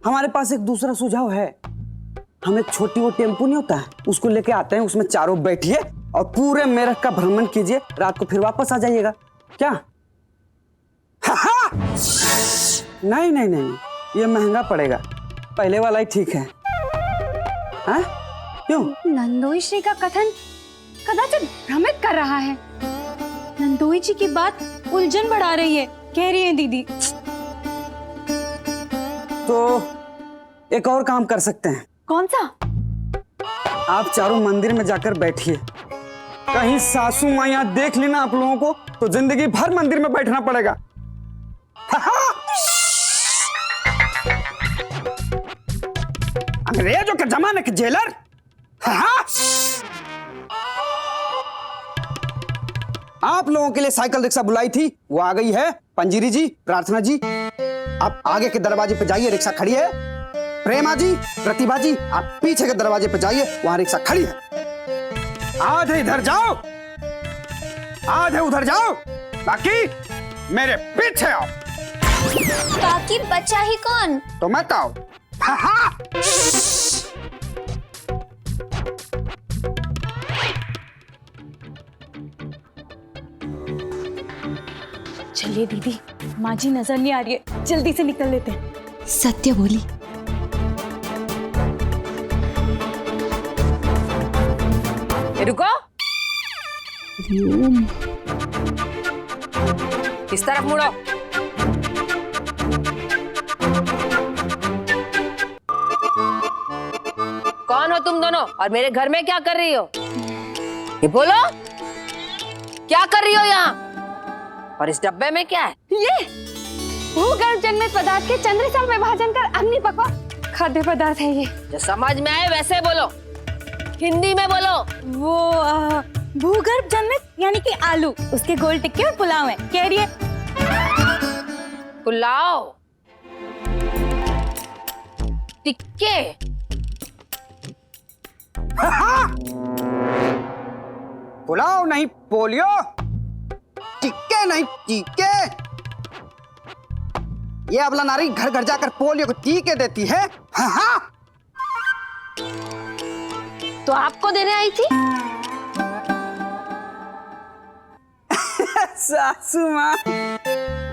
हमारे पास एक दूसरा सुझाव है। हम एक छोटी वो टेम्पो नहीं होता है, उसको लेके आते हैं, उसमें चारों बैठिए और पूरे मेरठ का भ्रमण कीजिए, रात को फिर वापस आ जाइएगा। क्या? नहीं नहीं नहीं, ये महंगा पड़ेगा, पहले वाला ही ठीक है। हाँ? क्यों? नंदोई श्री का कथन कदाचित भ्रमित कर रहा है। नंदोई जी की बात उलझन बढ़ा रही है, कह रही है दीदी। तो एक और काम कर सकते हैं। कौन सा? आप चारों मंदिर में जाकर बैठिए, कहीं सासू माँ यहाँ देख लेना आप लोगों को तो जिंदगी भर मंदिर में बैठना पड़ेगा। अंग्रेजों के जमाने के जेलर। आप लोगों के लिए साइकिल रिक्शा बुलाई थी, वो आ गई है। पंजीरी जी, प्रार्थना जी, आप आगे के दरवाजे पे जाइए, रिक्शा खड़ी है। प्रेमा जी, प्रतिभा जी, आप पीछे के दरवाजे पे जाइए, वहां रिक्शा खड़ी है। आधे इधर जाओ, आधे उधर जाओ, बाकी मेरे पीछे आओ। बाकी बच्चा ही कौन? तो मत आओ। चलिए दीदी, माँ जी नजर नहीं आ रही है, जल्दी से निकल लेते हैं। सत्य बोली। रुको, इस तरफ मुड़ो। कौन हो तुम दोनों और मेरे घर में क्या कर रही हो? ये बोलो, क्या कर रही हो यहाँ? और इस डब्बे में क्या है? ये भूगर्भ जन्मित पदार्थ के चंद्र में विभाजन कर अग्नि पकवा खाद्य पदार्थ है। ये जो समझ में आए वैसे बोलो, हिंदी में बोलो। वो भूगर्भ जन्मित यानी कि आलू, उसके गोल टिक्के और पुलाव है, कह रही है। पुलाव, टिक्के। पुलाव नहीं पोलियो, टिक्के नहीं टीके। ये अबला नारी घर घर जाकर पोलियो को टीके देती है। हाँ। तो आपको देने आई थी? सासू माँ,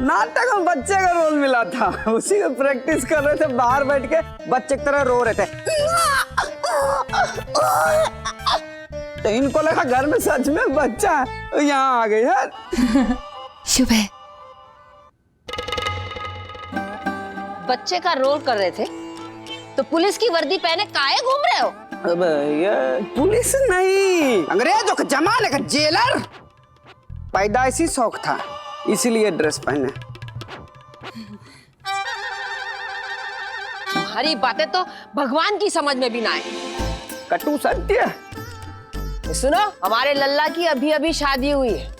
नाटक में बच्चे का रोल मिला था, उसी को प्रैक्टिस कर रहे थे, बाहर बैठ के बच्चे की तरह रो रहे थे। तो इनको लगा घर में सच में बच्चा है, तो यहाँ आ गई है। शुभ है। बच्चे का रोल कर रहे थे तो पुलिस की वर्दी पहने काहे घूम रहे हो? अबे ये पुलिस नहीं, अंग्रेजों के जमाने का जेलर। पैदाइशी शौक था, इसीलिए ड्रेस पहने। तुम्हारी बातें तो भगवान की समझ में भी ना आए। कटु सत्य। सुनो, हमारे लल्ला की अभी अभी शादी हुई है,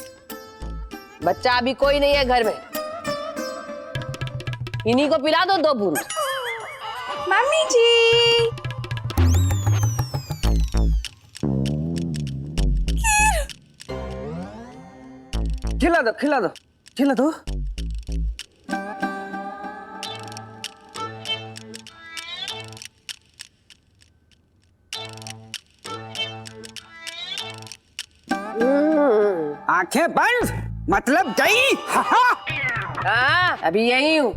बच्चा अभी कोई नहीं है घर में। इन्हीं को पिला दो 2 बूंद। मम्मी जी, खिला दो खिला दो खिला दो। आंखें बंद, मतलब गई। हाँ, अभी यही हूँ।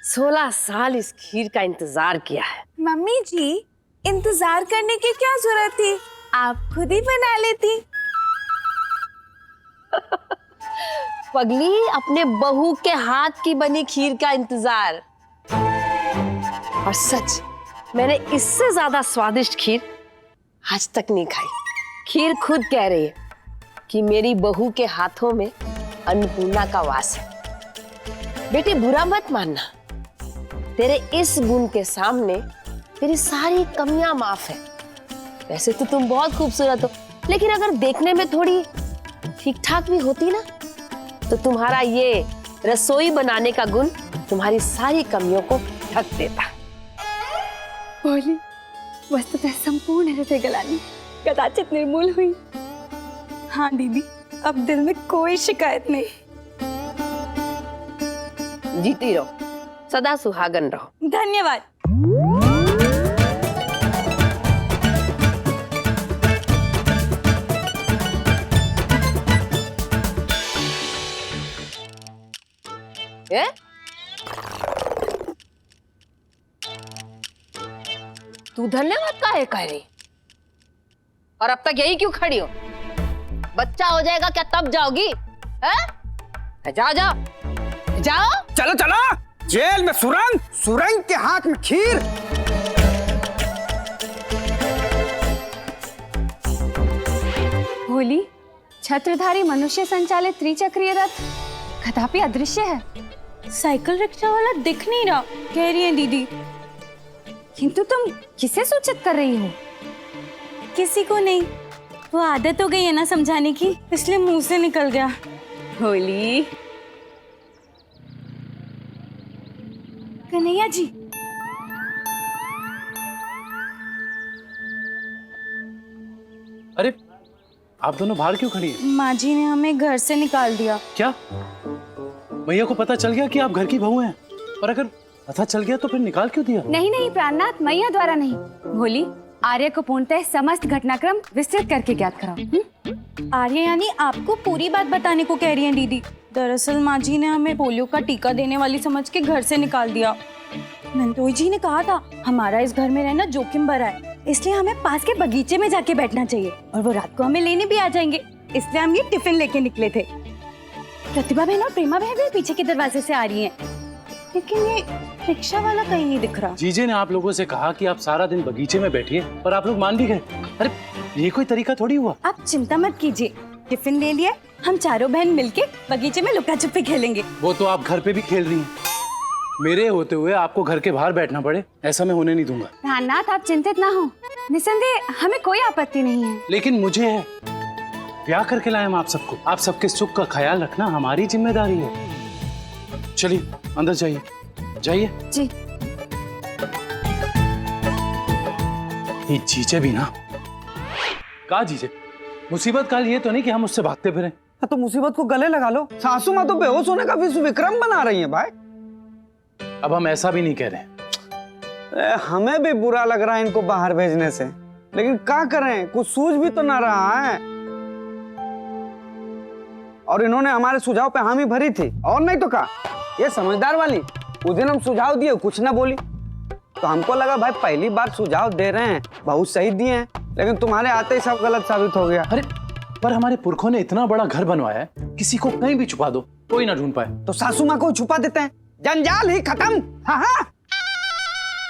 16 साल इस खीर का इंतजार किया है। मम्मी जी, इंतजार करने की क्या जरूरत थी, आप खुद ही बना लेती। पगली, अपने बहू के हाथ की बनी खीर का इंतजार। और सच, मैंने इससे ज्यादा स्वादिष्ट खीर आज तक नहीं खाई। खीर खुद कह रही है कि मेरी बहू के हाथों में अन्नपूर्णा का वास है। बेटी, बुरा मत मानना, तेरे इस गुण के सामने तेरी सारी कमियां माफ है। वैसे तो तुम बहुत खूबसूरत हो, लेकिन अगर देखने में थोड़ी ठीक ठाक भी होती ना, तो तुम्हारा ये रसोई बनाने का गुण तुम्हारी सारी कमियों को ढक देता। बोली, वस्तुतः संपूर्ण हृदय गलानी कदाचित निर्मूल हुई। हाँ दीदी, अब दिल में कोई शिकायत नहीं। जीती रहो, सदा सुहागन रहो। धन्यवाद। ए? तू धन्यवाद काहे कह रही? और अब तक यही क्यों खड़ी हो? बच्चा हो जाएगा क्या तब जाओगी? हैं? जाओ जाओ जाओ। चलो चलो, जेल में सुरंग, सुरंग के हाथ में खीर। होली, छत्रधारी मनुष्य संचालित त्रिचक्रीय रथ कदापि अदृश्य है। साइकिल रिक्शा वाला दिख नहीं रहा, कह रही है दीदी। किंतु तुम किसे सूचित कर रही हो? किसी को नहीं, वो आदत हो गई है ना समझाने की, इसलिए मुंह से निकल गया। होली। कन्हैया जी, अरे आप दोनों बाहर क्यों खड़ी हैं? माँ जी ने हमें घर से निकाल दिया। क्या भैया को पता चल गया कि आप घर की बहू हैं? और अगर पता चल गया तो फिर निकाल क्यों दिया? नहीं नहीं प्राणनाथ, मैया द्वारा नहीं। भोली, आर्य को पूर्णतः समस्त घटनाक्रम विस्तृत करके ज्ञात कराओ। आर्य यानी आपको पूरी बात बताने को कह रही हैं दीदी। दरअसल माँ जी ने हमें पोलियो का टीका देने वाली समझ के घर से निकाल दिया। नंदोई जी ने कहा था हमारा इस घर में रहना जोखिम भरा है, इसलिए हमें पास के बगीचे में जाके बैठना चाहिए, और वो रात को हमें लेने भी आ जाएंगे। इसलिए हम ये टिफिन लेके निकले थे। प्रतिभा बहन और प्रेमा बहन भी पीछे के दरवाजे से आ रही हैं, लेकिन ये रिक्शा वाला कहीं नहीं दिख रहा। जीजे ने आप लोगों से कहा कि आप सारा दिन बगीचे में बैठिए, पर आप लोग मान भी गए। अरे ये कोई तरीका थोड़ी हुआ। आप चिंता मत कीजिए, टिफिन ले लिया, हम चारों बहन मिलके बगीचे में लुका छुपी खेलेंगे। वो तो आप घर पे भी खेल रही हैं, मेरे होते हुए आपको घर के बाहर बैठना पड़े, ऐसा मैं होने नहीं दूंगा। प्राणनाथ, आप चिंतित ना हो, निसंदेह हमें कोई आपत्ति नहीं है। लेकिन मुझे है, ब्याह करके लाए हम आप सबको, आप सबके सुख का ख्याल रखना हमारी जिम्मेदारी है। चलिए अंदर जाइए, जाइए। जी। ये जीजे भी ना, का जीजे, मुसीबत काल ये तो नहीं कि हम उससे भागते फिरें। तो मुसीबत को गले लगा लो। सासू माँ तो बेहोश होने का विश्व विक्रम बना रही है भाई। अब हम ऐसा भी नहीं कह रहे। हमें भी बुरा लग रहा है इनको बाहर भेजने से, लेकिन क्या करें, कुछ सूझ भी तो ना रहा है। और इन्होंने हमारे सुझाव पे हामी भरी थी, और नहीं तो क्या, ये समझदार वाली। उस दिन हम सुझाव दिए, कुछ ना बोली, तो हमको लगा भाई पहली बार सुझाव दे रहे हैं, बहुत सही दिए हैं, लेकिन तुम्हारे आते ही सब गलत साबित हो गया। अरे पर हमारे पुरखों ने इतना बड़ा घर बनवाया है, किसी को कहीं भी छुपा दो, कोई ना ढूंढ पाए। तो सासू माँ को छुपा देते हैं, जंजाल ही खत्म। हाँ।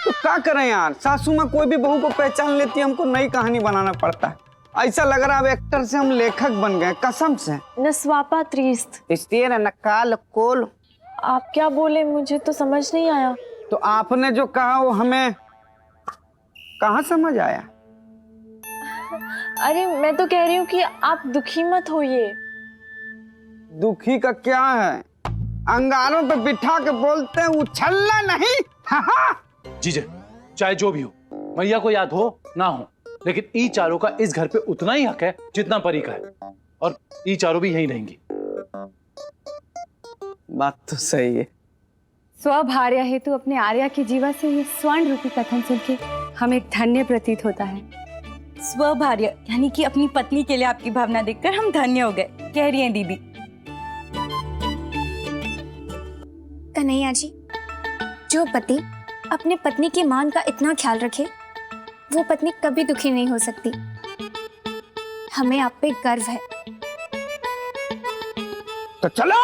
तो क्या करें यार, सासू माँ कोई भी बहू को पहचान लेती है, हमको नई कहानी बनाना पड़ता है। ऐसा लग रहा है अब एक्टर से हम लेखक बन गए, कसम से। नस्वापा त्रिस्त। स्टेर नकाल कोल। आप क्या बोले, मुझे तो समझ नहीं आया। तो आपने जो कहा वो हमें कहाँ समझ आया? अरे मैं तो कह रही हूँ कि आप दुखी मत होइए। दुखी का क्या है, अंगारों पे बिठा के बोलते हैं, उछलना नहीं। हाँ। जीजे चाहे जो भी हो, मैया को याद हो ना हो, लेकिन ई चारों का इस घर पे उतना ही हक है जितना परी का है, और ई चारों भी यहीं रहेंगी। बात तो सही है। स्वभार्या हेतु अपने आर्या की जीवा से ये स्वर्ण रूपी कथन सुन के हमें धन्य प्रतीत होता है। स्वभार्या यानी कि अपनी पत्नी के लिए आपकी भावना देखकर हम धन्य हो गए, कह रही हैं दीदी। कन्हैया जी, जो पति अपने पत्नी की मान का इतना ख्याल रखे, वो पत्नी कभी दुखी नहीं हो सकती। हमें आप पे गर्व है। तो चलो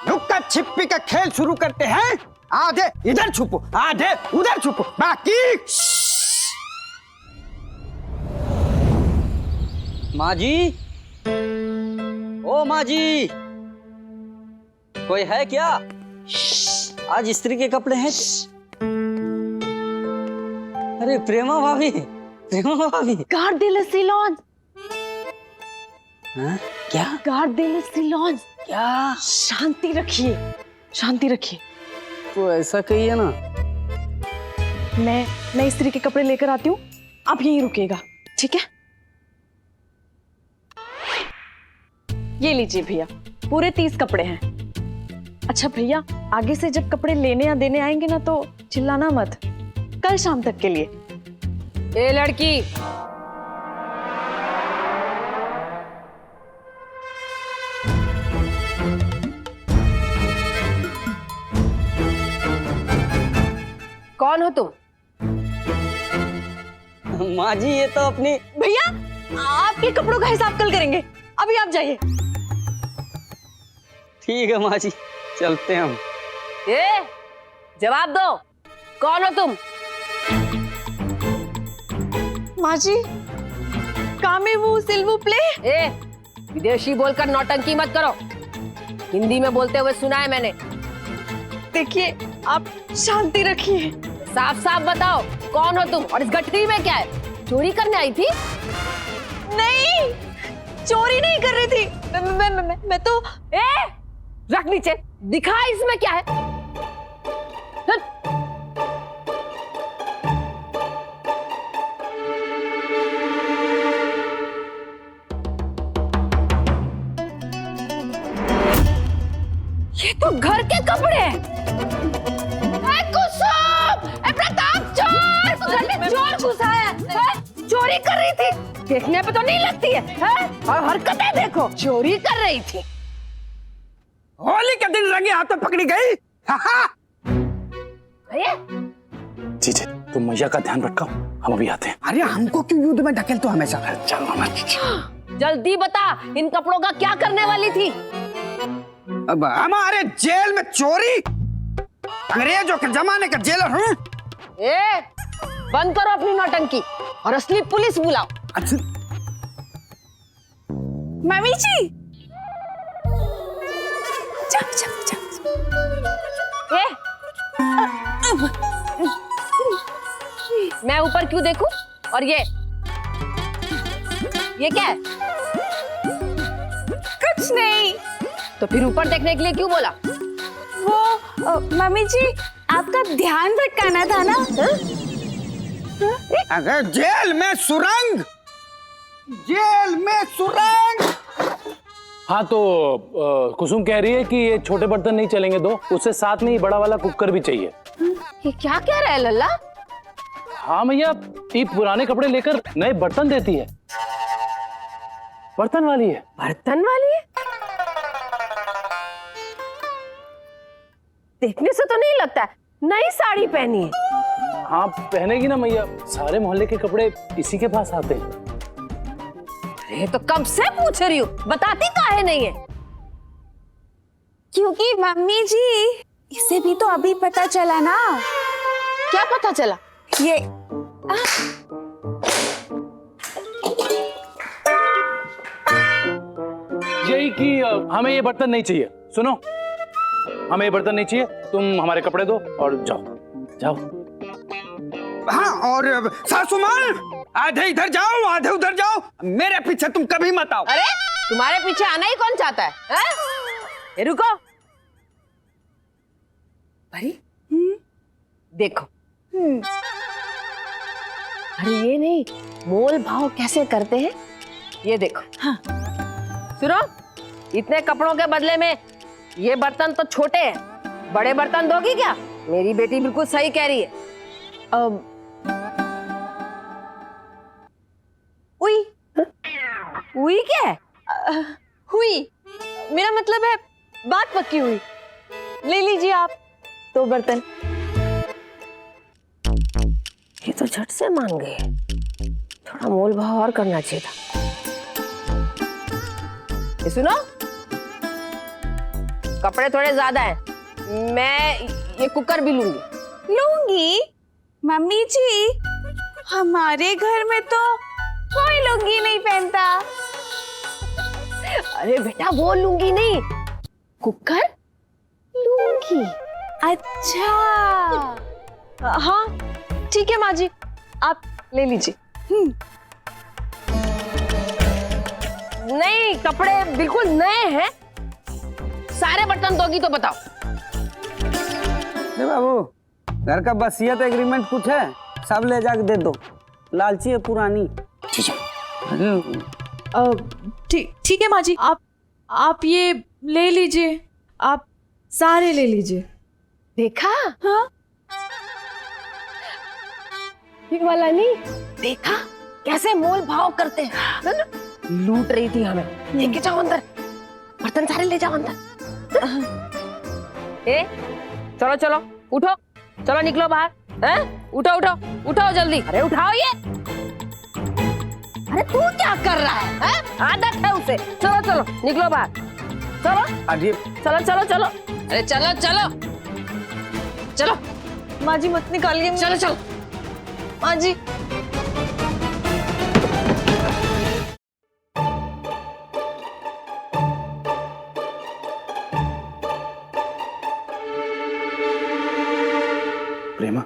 लुक्का छिपी का खेल शुरू करते हैं। आधे इधर छुपो, आधे उधर छुपो, बाकी। माँ जी, ओ माँ जी, कोई है क्या? आज स्त्री के कपड़े हैं। अरे प्रेमा भाभी, प्रेमा भाभी। गार्ड दे सिलोन। हाँ? क्या? गार्ड दे सिलोन। क्या? शांति रखिए, शांति रखिए। तो ऐसा कहिए ना। मैं स्त्री के कपड़े लेकर आती हूँ, आप यहीं रुकिएगा, ठीक है? ये लीजिए भैया, पूरे 30 कपड़े हैं। अच्छा भैया, आगे से जब कपड़े लेने या देने आएंगे ना तो चिल्लाना मत, कल शाम तक के लिए। ए लड़की, कौन हो तुम? माँ जी ये तो अपनी। भैया, आपके कपड़ों का हिसाब कल करेंगे, अभी आप जाइए। ठीक है माँ जी, चलते हैं हम। ए, जवाब दो, कौन हो तुम? माँ जी, कामे वो सिल्वू प्ले। ए, विदेशी बोलकर नौटंकी मत करो, हिंदी में बोलते हुए सुना है मैंने। देखिए, आप शांति रखिए। साफ साफ बताओ, कौन हो तुम और इस गठरी में क्या है? चोरी करने आई थी? नहीं, चोरी नहीं कर रही थी। मैं तो। ए, रख नीचे, दिखा इसमें क्या है? हट। ये तो घर के कपड़े हैं। ए कुसुम, ए प्रताप, चोर! तो घर में चोर घुसा है। चोरी कर रही थी, देखने पे तो नहीं लगती है? और हरकतें देखो, चोरी कर रही थी। होली के दिन रंगे हाथों पकड़ी गई। जी जी, तुम मैया का ध्यान रखो, हम अभी आते हैं। अरे हमको क्यों युद्ध में ढकेल तो हमेशा। चलो जल्दी बता, इन कपड़ों का क्या करने वाली थी? अब हमारे जेल में चोरी, अंग्रेजों के जमाने का जेलर हूँ। ए, बंद करो अपनी नौटंकी और असली पुलिस बुलाओ। अच्छा मम्मी जी, जाओ जाओ जाओ। ए, मैं ऊपर क्यों देखूं? और ये क्या है? कुछ नहीं। तो फिर ऊपर देखने के लिए क्यों बोला? वो मम्मी जी, आपका ध्यान भटकाना था ना। अगर जेल में सुरंग, जेल में सुरंग। हाँ तो कुसुम कह रही है कि ये छोटे बर्तन नहीं चलेंगे दो, उससे साथ में ही बड़ा वाला कुकर भी चाहिए। ये क्या कह रहा है लल्ला? हाँ मैया, ये पुराने कपड़े लेकर नए बर्तन देती है, बर्तन वाली है। बर्तन वाली है? देखने से तो नहीं लगता है, नई साड़ी पहनी है। हाँ पहनेगी ना मैया, सारे मोहल्ले के कपड़े इसी के पास आते हैं। अरे तो कब से पूछ रही हूँ, बताती काहे नहीं है? क्योंकि मम्मी जी, इसे भी तो अभी पता चला ना। क्या पता चला? ये यही कि हमें ये बर्तन नहीं चाहिए। सुनो, हमें ये बर्तन नहीं चाहिए, तुम हमारे कपड़े दो और जाओ जाओ। हाँ, और सासू माँ, आधे इधर जाओ आधे उधर जाओ, मेरे पीछे तुम कभी मत आओ। अरे तुम्हारे पीछे आना ही कौन चाहता है? ये रुको, परी, देखो। अरे ये नहीं, मोल भाव कैसे करते हैं ये देखो। हाँ। सुनो, इतने कपड़ों के बदले में ये बर्तन तो छोटे हैं, बड़े बर्तन दोगी क्या? मेरी बेटी बिल्कुल सही कह रही है। उई, हुई क्या है? हुई, मेरा मतलब है बात पक्की हुई। ले लीजिए आप दो बर्तन। ये तो झट से मान गए, थोड़ा मोल भाव और करना चाहिए था। ये सुनो, कपड़े थोड़े ज्यादा हैं, मैं ये कुकर भी लूंगी। मम्मी जी, हमारे घर में तो कोई लुंगी नहीं पहनता। अरे बेटा, वो लूंगी नहीं, कुकर लूंगी। अच्छा, हाँ ठीक है माँ जी, आप ले लीजिए। नहीं, कपड़े बिल्कुल नए हैं। सारे बर्तन दोगी तो बताओ। अरे बाबू, घर का वसीयत एग्रीमेंट कुछ है, सब ले जाके दे दो, लालची है पुरानी। ठीक है माँ जी, आप ये ले लीजिए, आप सारे ले लीजिए। देखा? हाँ, ये वाला नहीं देखा कैसे मोल भाव करते हैं, है ना? लूट रही थी हमें। लेके जाओ अंदर, बर्तन सारे ले जाओ अंदर। ए, चलो चलो उठो, चलो निकलो बाहर। हैं? उठो उठो उठो जल्दी, अरे उठाओ ये। अरे तू क्या कर रहा है? हैं? आदत है उसे। चलो चलो निकलो बाहर, चलो। अरे चलो चलो चलो, अरे चलो चलो चलो। माँ जी मत निकालिए। चलो चलो माँ जी। प्रेमा,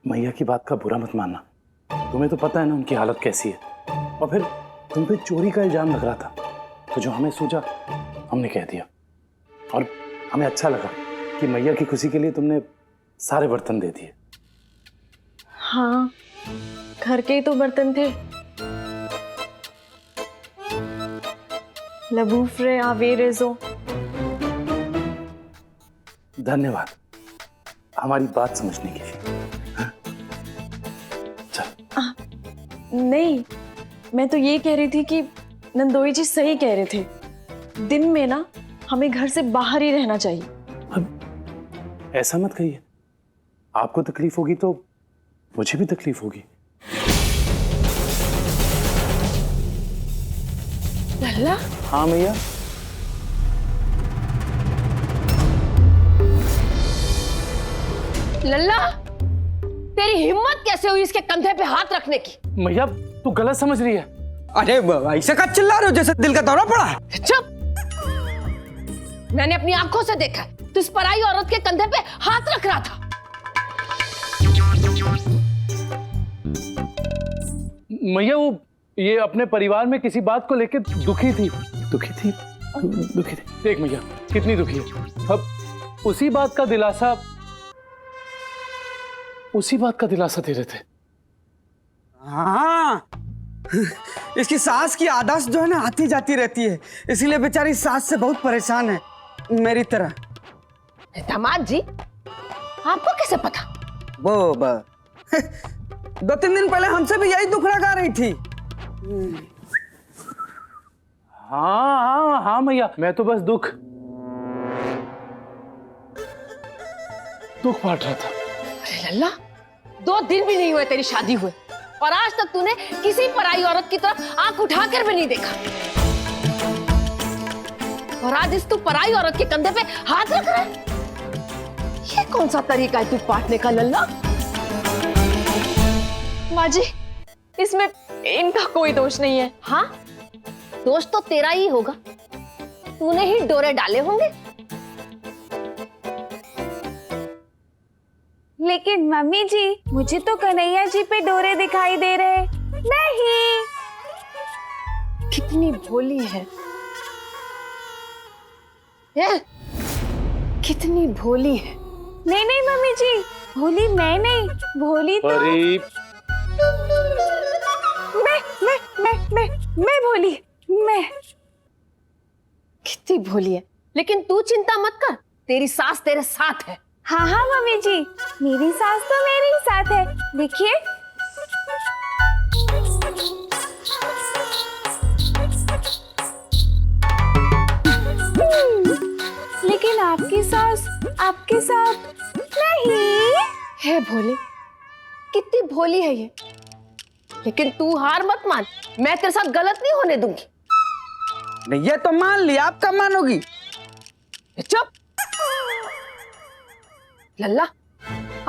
मैया की बात का बुरा मत मानना। तुम्हें तो पता है ना उनकी हालत कैसी है, और फिर तुम पे चोरी का इल्जाम लग रहा था, तो जो हमें सूझा हमने कह दिया। और हमें अच्छा लगा कि मैया की खुशी के लिए तुमने सारे बर्तन दे दिए। हाँ, घर के ही तो बर्तन थे। लबूफ्रे आवेरेजो। धन्यवाद हमारी बात समझने के लिए। हाँ? चल। नहीं, मैं तो ये कह रही थी कि नंदोई जी सही कह रहे थे। दिन में ना हमें घर से बाहर ही रहना चाहिए। अब ऐसा मत कहिए, आपको तकलीफ होगी तो मुझे भी तकलीफ होगी। लल्ला, हाँ मैया। लल्ला, तेरी हिम्मत कैसे हुई इसके कंधे पे हाथ रखने की? मैया तू गलत समझ रही है। अरे ऐसे का चिल्ला रहे हो जैसे दिल का दौरा पड़ा है। चुप! मैंने अपनी आंखों से देखा है, तू इस पराई औरत के कंधे पे हाथ रख रहा था। मैया वो ये अपने परिवार में किसी बात को लेकर दुखी थी। देख मैया कितनी दुखी है। अब उसी बात का दिलासा दे रहे थे। हाँ, इसकी सास की आदत जो है ना आती जाती रहती है, इसीलिए बेचारी सास से बहुत परेशान है, मेरी तरह। दामाद जी, आपको कैसे पता? वो 2-3 दिन पहले हमसे भी यही दुखड़ा गा रही थी। हाँ मैया, मैं तो बस दुख बांट रहा था। अरे लल्ला, 2 दिन भी नहीं हुए तेरी शादी हुए, और आज तक तूने किसी पराई औरत की तरफ आंख उठाकर भी नहीं देखा। और आज इस तू पराई औरत के कंधे पे हाथ रख रहा है। ये कौन सा तरीका है तू पाटने का लल्ला? माँ जी, इसमें इनका कोई दोष नहीं है। हाँ, दोष तो तेरा ही होगा, तूने ही डोरे डाले होंगे। लेकिन मम्मी जी, मुझे तो कन्हैया जी पे डोरे दिखाई दे रहे। नहीं। कितनी भोली है, कितनी भोली है। नहीं नहीं मम्मी जी, भोली मैं नहीं, भोली तो मैं भोली, मैं। कितनी भोली है, लेकिन तू चिंता मत कर, तेरी सास तेरे साथ है। हाँ हाँ मम्मी जी, मेरी सास तो मेरे ही साथ है। देखिए, लेकिन आपकी सास आपके साथ नहीं है। भोले, कितनी भोली है ये। लेकिन तू हार मत मान, मैं तेरे साथ गलत नहीं होने दूंगी। नहीं, ये तो मान लिया, आप कब मानोगी? चुप लल्ला,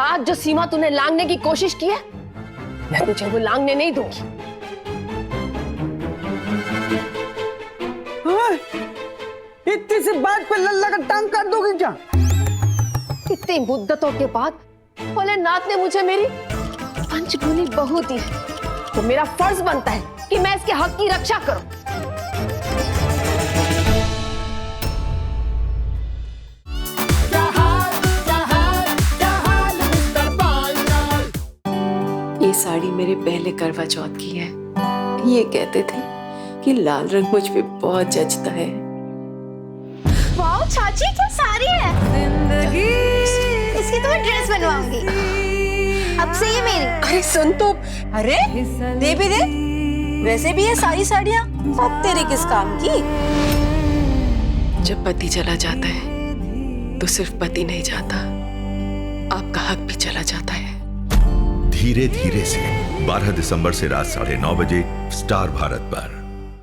आज जो सीमा तूने लांघने की कोशिश की है, मैं तुझे वो लांघने नहीं दूंगी। हाँ, इतनी सी बात पे लल्ला का टांग काट दोगी क्या? इतनी मुद्दतों के बाद भोलेनाथ ने मुझे मेरी पंचभूनी बहू दी है, तो मेरा फर्ज बनता है कि मैं इसके हक की रक्षा करूं। ये साड़ी मेरे पहले करवा चौथ की है। ये कहते थे कि लाल रंग मुझ पे बहुत जचता है। वाह, चाची क्या साड़ी है? इसकी तो मैं ड्रेस बनवाऊंगी। अब से ये मेरी। अरे सुन तो, अरे दे भी दे, वैसे भी ये सारी साड़ियाँ अब तेरे किस काम की? जब पति चला जाता है तो सिर्फ पति नहीं जाता, आपका हक भी चला जाता है। धीरे धीरे से 12 दिसंबर से रात 9:30 बजे स्टार भारत पर।